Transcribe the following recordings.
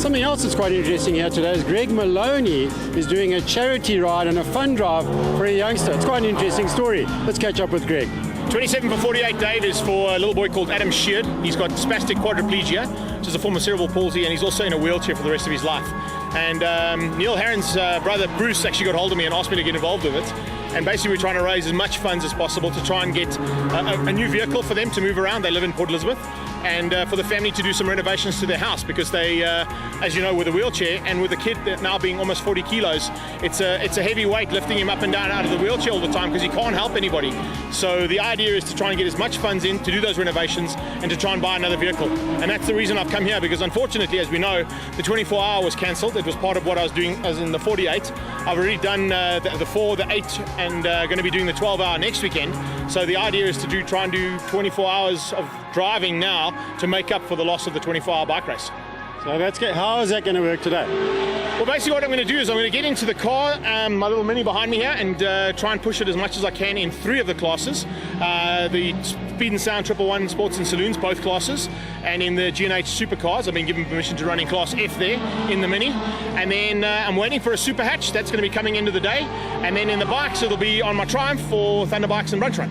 Something else that's quite interesting here today is Greg Maloney is doing a charity ride and a fund drive for a youngster. It's quite an interesting story. Let's catch up with Greg. 27 for 48, Dave, is for a little boy called Adam Sheard. He's got spastic quadriplegia, which is a form of cerebral palsy, and he's also in a wheelchair for the rest of his life. And Neil Herron's brother Bruce actually got hold of me and asked me to get involved with it. And basically we're trying to raise as much funds as possible to try and get a new vehicle for them to move around. They live in Port Elizabeth. And for the family to do some renovations to their house, because they, as you know, with a wheelchair and with a kid now being almost 40 kilos, it's a heavy weight lifting him up and down out of the wheelchair all the time because he can't help anybody. So the idea is to try and get as much funds in to do those renovations and to try and buy another vehicle. And that's the reason I've come here, because unfortunately, as we know, the 24-hour was cancelled. It was part of what I was doing as in the 48. I've already done the 4, the 8, and going to be doing the 12-hour next weekend. So the idea is to try and do 24 hours of driving now to make up for the loss of the 24-hour bike race. So that's good. How is that going to work today? Well, basically what I'm going to do is I'm going to get into the car, my little Mini behind me here, and try and push it as much as I can in 3 of the classes. The Speed and Sound 111 Sports and Saloons, both classes, and in the G&H Supercars. I've been given permission to run in Class F there in the Mini. And then I'm waiting for a Super Hatch. That's going to be coming into the day. And then in the bikes, it'll be on my Triumph for Thunder Bikes and Brunch Run.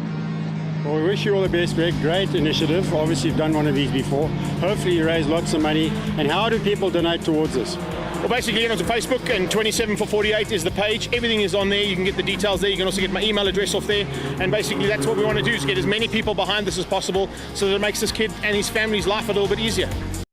Well, we wish you all the best, Greg. Great initiative. Obviously, you've done one of these before. Hopefully, you raise lots of money. And how do people donate towards this? Well, basically, get onto Facebook, and 27 for 48 is the page. Everything is on there. You can get the details there. You can also get my email address off there. And basically, that's what we want to do, is get as many people behind this as possible so that it makes this kid and his family's life a little bit easier.